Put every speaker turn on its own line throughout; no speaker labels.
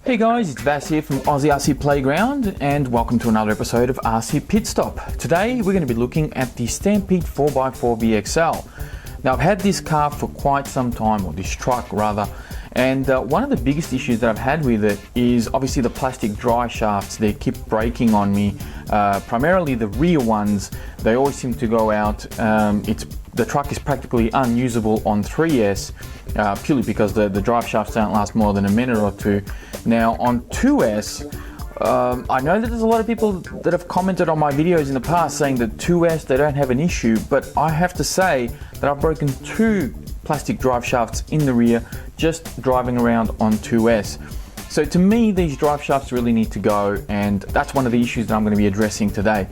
Hey guys, it's Vass here from Aussie RC Playground and welcome to another episode of RC Pit Stop. Today we're going to be looking at the Stampede 4x4 VXL. Now I've had this car for quite some time, or this truck rather, and one of the biggest issues that I've had with it is obviously the plastic drive shafts. They keep breaking on me, primarily the rear ones. They always seem to go out. The truck is practically unusable on 3S purely because the drive shafts don't last more than a minute or two. Now on 2S, I know that there's a lot of people that have commented on my videos in the past saying that 2S, they don't have an issue, but I have to say that I've broken two plastic drive shafts in the rear just driving around on 2S. So to me, these drive shafts really need to go, and that's one of the issues that I'm going to be addressing today.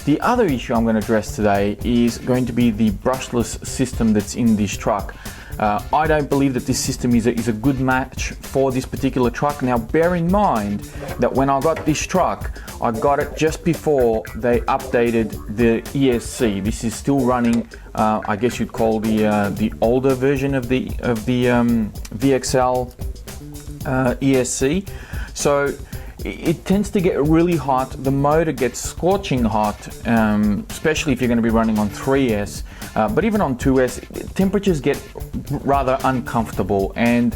The other issue I'm going to address today is going to be the brushless system that's in this truck. I don't believe that this system is a good match for this particular truck. Now bear in mind that when I got this truck, I got it just before they updated the ESC. This is still running, I guess you'd call the older version of the VXL ESC. So it tends to get really hot. The motor gets scorching hot, especially if you're going to be running on 3S. But even on 2S, temperatures get rather uncomfortable. And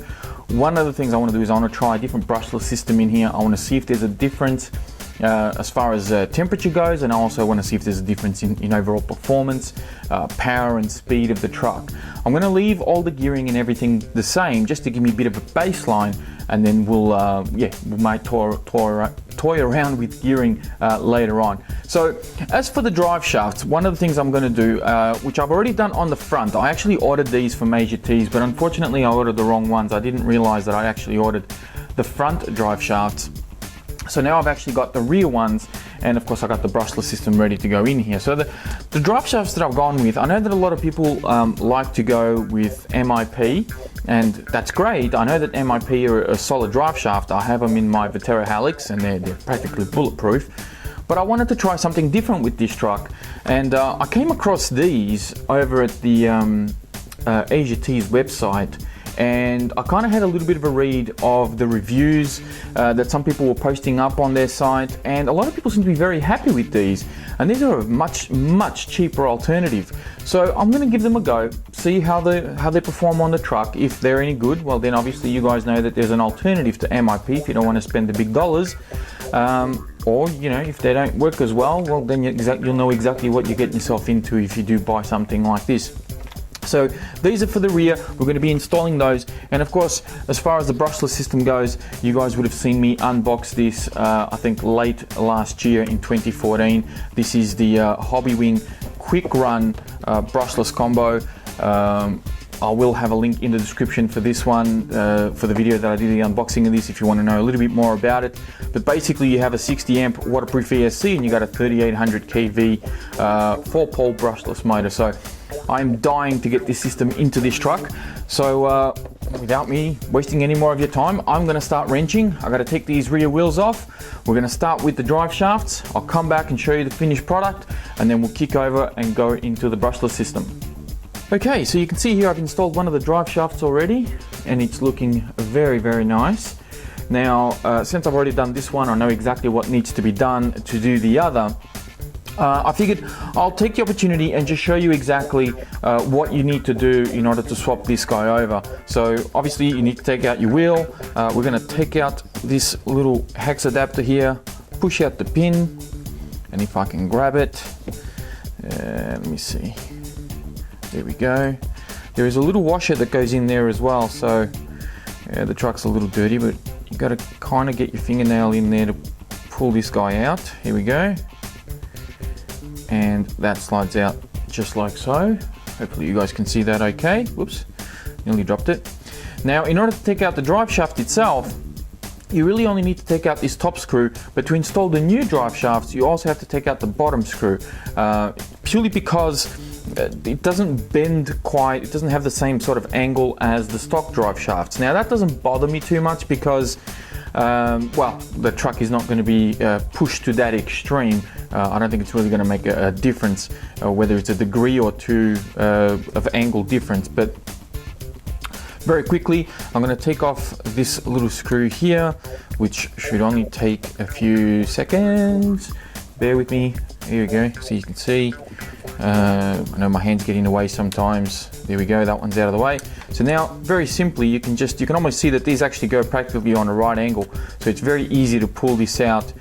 one of the things I want to do is I want to try a different brushless system in here. I want to see if there's a difference as far as temperature goes, and I also want to see if there's a difference in overall performance, power and speed of the truck. I'm going to leave all the gearing and everything the same just to give me a bit of a baseline, and then we might toy around with gearing later on. So as for the drive shafts, one of the things I'm going to do, which I've already done on the front, I actually ordered these from AsiaTees, but unfortunately I ordered the wrong ones. I didn't realize that I actually ordered the front drive shafts. So now I've actually got the rear ones, and of course I got the brushless system ready to go in here. So the drive shafts that I've gone with, I know that a lot of people like to go with MIP, and that's great. I know that MIP are a solid drive shaft. I have them in my Viterra Helix and they're practically bulletproof. But I wanted to try something different with this truck, and I came across these over at the AsiaTees website. And I kind of had a little bit of a read of the reviews that some people were posting up on their site, and a lot of people seem to be very happy with these, and these are a much cheaper alternative. So I'm going to give them a go, see how they perform on the truck. If they're any good, well then obviously you guys know that there's an alternative to MIP if you don't want to spend the big dollars, or you know, if they don't work as well, well then you'll know exactly what you're getting yourself into if you do buy something like this. So these are for the rear. We're going to be installing those, and of course as far as the brushless system goes, you guys would have seen me unbox this I think late last year in 2014. This is the Hobbywing quick run brushless combo. I will have a link in the description for this one, for the video that I did the unboxing of this, if you want to know a little bit more about it. But basically you have a 60 amp waterproof ESC and you got a 3800 kV 4-pole brushless motor. So I'm dying to get this system into this truck. So without me wasting any more of your time, I'm going to start wrenching. I got to take these rear wheels off. We're going to start with the drive shafts. I'll come back and show you the finished product, and then we'll kick over and go into the brushless system. Okay, so you can see here I've installed one of the drive shafts already, and it's looking very nice. Now, since I've already done this one, I know exactly what needs to be done to do the other. I figured I'll take the opportunity and just show you exactly what you need to do in order to swap this guy over. So obviously you need to take out your wheel. We're going to take out this little hex adapter here, push out the pin, and if I can grab it, let me see. There we go. There is a little washer that goes in there as well, so yeah, the truck's a little dirty, but you got to kind of get your fingernail in there to pull this guy out. Here we go. And that slides out just like so. Hopefully you guys can see that okay. Whoops, nearly dropped it. Now in order to take out the drive shaft itself, you really only need to take out this top screw, but to install the new drive shafts you also have to take out the bottom screw, purely because it doesn't bend quite, it doesn't have the same sort of angle as the stock drive shafts. Now that doesn't bother me too much because well, the truck is not going to be pushed to that extreme. I don't think it's really going to make a difference whether it's a degree or two of angle difference, but Very quickly, I'm going to take off this little screw here, which should only take a few seconds. Bear with me. Here we go, so you can see. I know my hand's getting in the way sometimes. There we go, that one's out of the way. So now, very simply, you can almost see that these actually go practically on a right angle. So it's very easy to pull this out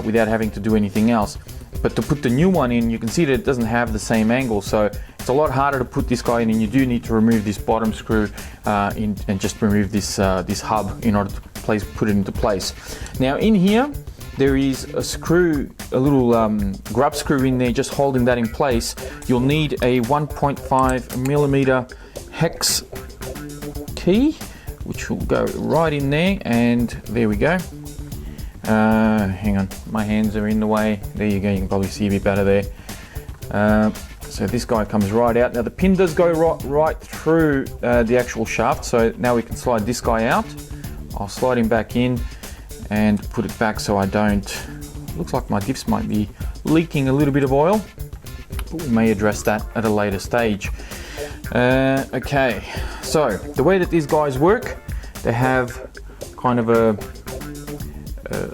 without having to do anything else. But to put the new one in, you can see that it doesn't have the same angle. So it's a lot harder to put this guy in, and you do need to remove this bottom screw and just remove this hub in order to put it into place. Now in here, there is a screw, a little grub screw in there, just holding that in place. You'll need a 1.5mm hex key, which will go right in there, and there we go. Hang on, my hands are in the way. There you go, you can probably see a bit better there. So this guy comes right out. Now the pin does go right through the actual shaft, so now we can slide this guy out. I'll slide him back in and put it back so I don't, looks like my diffs might be leaking a little bit of oil, but we may address that at a later stage. Okay, so the way that these guys work, they have kind of a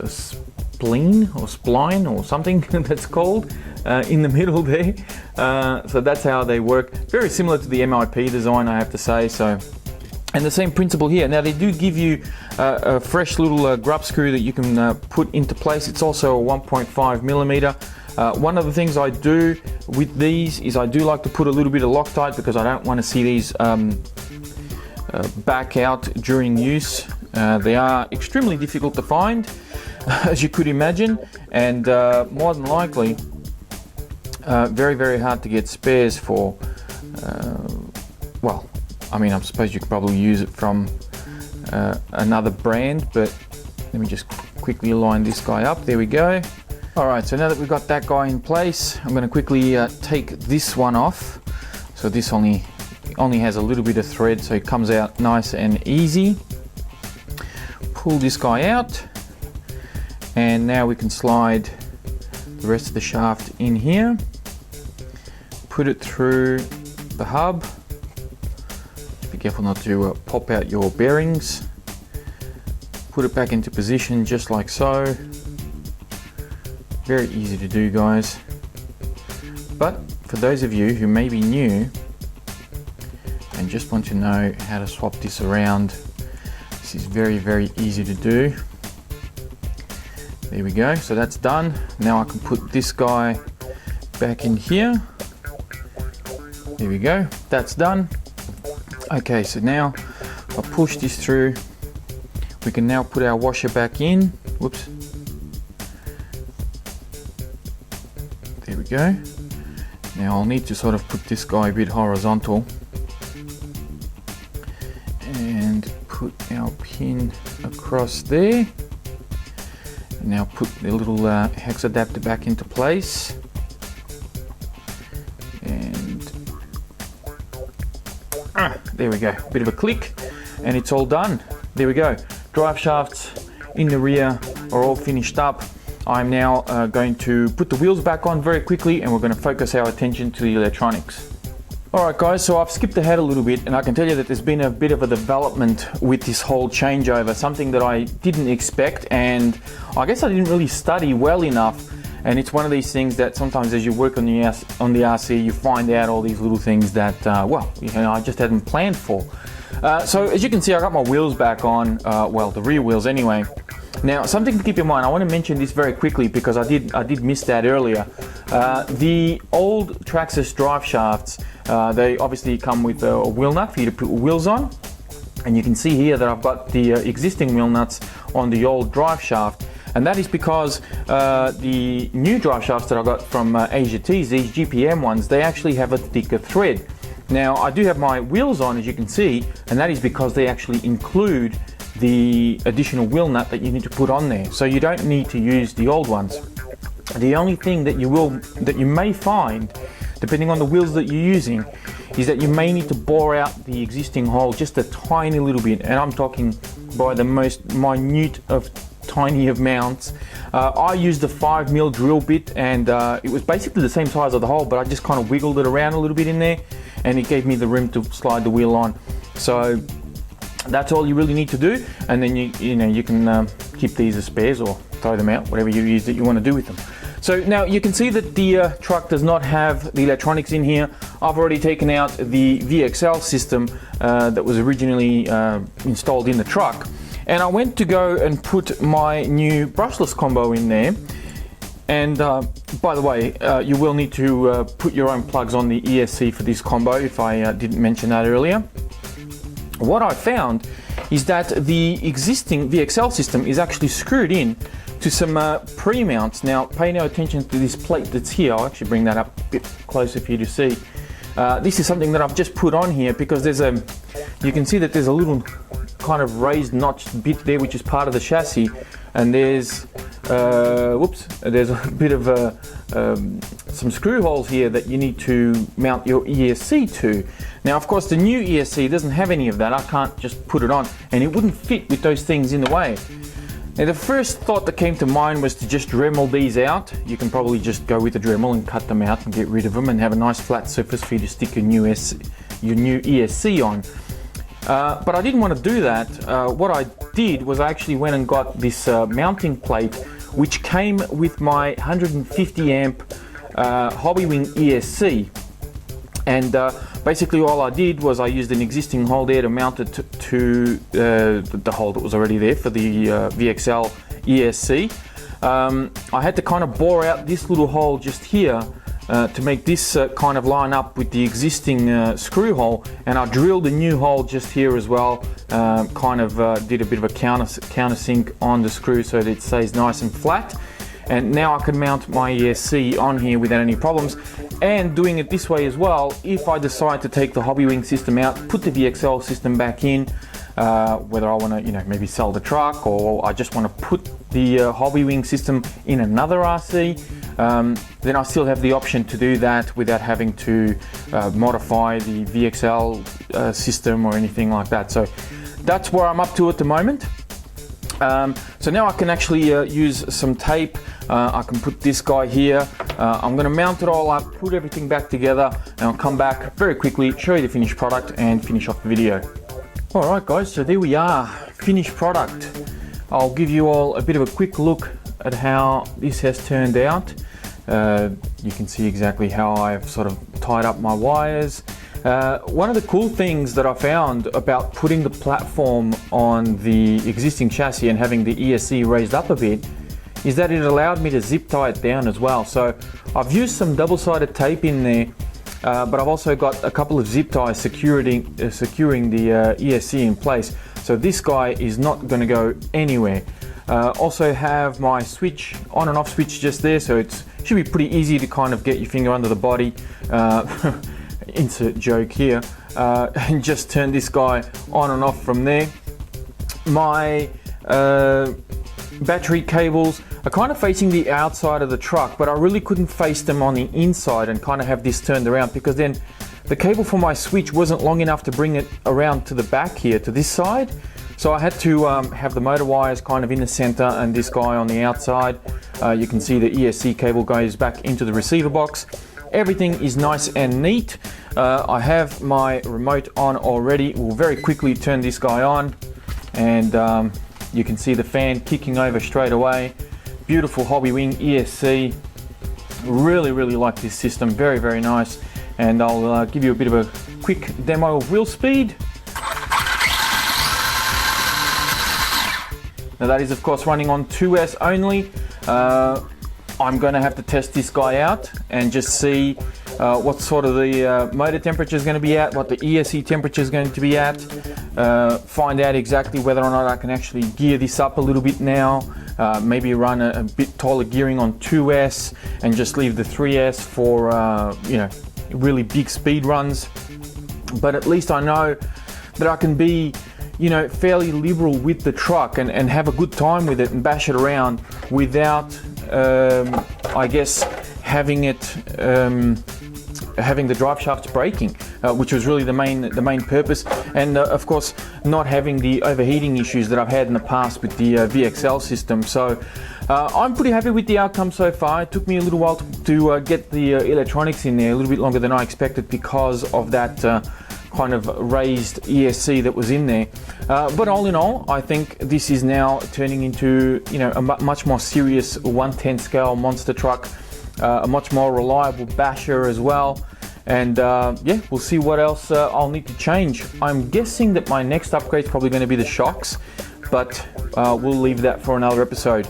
spleen or spline or something that's called in the middle there. So that's how they work. Very similar to the MIP design, I have to say. So, and the same principle here. Now they do give you a fresh little grub screw that you can put into place. It's also a 1.5mm. One of the things I do with these is I do like to put a little bit of Loctite, because I don't want to see these back out during use. They are extremely difficult to find, as you could imagine, and more than likely very, very hard to get spares for. Well, I mean, I suppose you could probably use it from another brand, but let me just quickly align this guy up. There we go. All right, so now that we've got that guy in place, I'm going to quickly take this one off. So this only has a little bit of thread, so it comes out nice and easy. Pull this guy out, and now we can slide the rest of the shaft in here, put it through the hub. Be careful not to pop out your bearings. Put it back into position just like so. Very easy to do, guys. But for those of you who may be new and just want to know how to swap this around, this is very, very easy to do. There we go, so that's done. Now I can put this guy back in here. There we go, that's done. Okay, so now I push this through. We can now put our washer back in. Whoops. There we go. Now I'll need to sort of put this guy a bit horizontal and put our pin across there. And now put the little hex adapter back into place. There we go, bit of a click, and it's all done. There we go. Drive shafts in the rear are all finished up. I'm now going to put the wheels back on very quickly, and we're going to focus our attention to the electronics. Alright guys, so I've skipped ahead a little bit, and I can tell you that there's been a bit of a development with this whole changeover, something that I didn't expect, and I guess I didn't really study well enough. And it's one of these things that sometimes as you work on the RC, you find out all these little things that, well, you know, I just hadn't planned for. So as you can see, I got my wheels back on, well, the rear wheels anyway. Now, something to keep in mind, I want to mention this very quickly because I did miss that earlier. The old Traxxas Driveshafts, they obviously come with a wheel nut for you to put wheels on. And you can see here that I've got the existing wheel nuts on the old drive shaft. And that is because the new drive shafts that I got from AsiaTees, these GPM ones, they actually have a thicker thread. Now I do have my wheels on, as you can see, and that is because they actually include the additional wheel nut that you need to put on there. So you don't need to use the old ones. The only thing that you may find, depending on the wheels that you're using, is that you may need to bore out the existing hole just a tiny little bit, and I'm talking by the most minute of tiny amounts. I used a 5mm drill bit, and it was basically the same size of the hole, but I just kind of wiggled it around a little bit in there, and it gave me the room to slide the wheel on. So That's all you really need to do, and then you can keep these as spares or throw them out, whatever you want to do with them. So now you can see that the truck does not have the electronics in here. I've already taken out the VXL system that was originally installed in the truck, and I went to go and put my new brushless combo in there. And by the way, you will need to put your own plugs on the ESC for this combo, if I didn't mention that earlier. What I found is that the existing VXL system is actually screwed in to some pre-mounts. Now pay no attention to this plate that's here. I'll actually bring that up a bit closer for you to see. This is something that I've just put on here because you can see that there's a little kind of raised notched bit there which is part of the chassis, and there's there's a bit of some screw holes here that you need to mount your ESC to. Now of course the new ESC doesn't have any of that. I can't just put it on, and it wouldn't fit with those things in the way. Now the first thought that came to mind was to just Dremel these out. You can probably just go with a Dremel and cut them out and get rid of them and have a nice flat surface for you to stick your new ESC on. But I didn't want to do that. What I did was I actually went and got this mounting plate which came with my 150 amp Hobbywing ESC. And basically all I did was I used an existing hole there to mount it to the hole that was already there for the VXL ESC. I had to kind of bore out this little hole just here to make this kind of line up with the existing screw hole, and I drilled a new hole just here as well. Did a bit of a countersink on the screw so that it stays nice and flat. And now I can mount my ESC on here without any problems. And doing it this way as well, if I decide to take the Hobbywing system out, put the VXL system back in, whether I want to, maybe sell the truck, or I just want to put the Hobbywing system in another RC, then I still have the option to do that without having to modify the VXL system or anything like that. So that's where I'm up to at the moment. So now I can actually use some tape. I can put this guy here. I'm going to mount it all up, put everything back together, and I'll come back very quickly, show you the finished product and finish off the video. Alright guys, so there we are, finished product. I'll give you all a bit of a quick look at how this has turned out. You can see exactly how I've sort of tied up my wires. One of the cool things that I found about putting the platform on the existing chassis and having the ESC raised up a bit is that it allowed me to zip tie it down as well. So I've used some double-sided tape in there, but I've also got a couple of zip ties securing the ESC in place. So this guy is not going to go anywhere. Also have my switch, on and off switch just there, so it should be pretty easy to kind of get your finger under the body. Insert joke here, and just turn this guy on and off from there. My battery cables are kind of facing the outside of the truck, but I really couldn't face them on the inside and kind of have this turned around, because then the cable for my switch wasn't long enough to bring it around to the back here to this side. So I had to have the motor wires kind of in the center and this guy on the outside. You can see the ESC cable goes back into the receiver box. Everything is nice and neat. I have my remote on already. We'll very quickly turn this guy on, and you can see the fan kicking over straight away. Beautiful Hobbywing ESC. Really like this system. Very nice. And I'll give you a bit of a quick demo of wheel speed. Now that is of course running on 2S only. I'm going to have to test this guy out and just see what sort of the motor temperature is going to be at, what the ESC temperature is going to be at, find out exactly whether or not I can actually gear this up a little bit now, maybe run a bit taller gearing on 2S and just leave the 3S for really big speed runs. But at least I know that I can be fairly liberal with the truck and have a good time with it and bash it around without I guess having the drive shafts breaking, which was really the main purpose, and of course not having the overheating issues that I've had in the past with the VXL system. So I'm pretty happy with the outcome so far. It took me a little while to get the electronics in there, a little bit longer than I expected because of that kind of raised ESC that was in there. But all in all, I think this is now turning into, you know, a much more serious 1/10 scale monster truck, a much more reliable basher as well. And yeah, we'll see what else I'll need to change. I'm guessing that my next upgrade is probably going to be the shocks, but we'll leave that for another episode.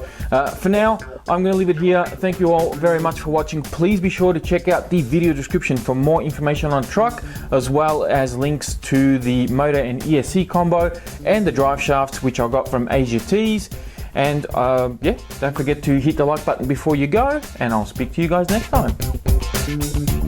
For now, I'm going to leave it here. Thank you all very much for watching. Please be sure to check out the video description for more information on truck, as well as links to the motor and ESC combo and the drive shafts, which I got from AsiaTees. And yeah, don't forget to hit the like button before you go, and I'll speak to you guys next time.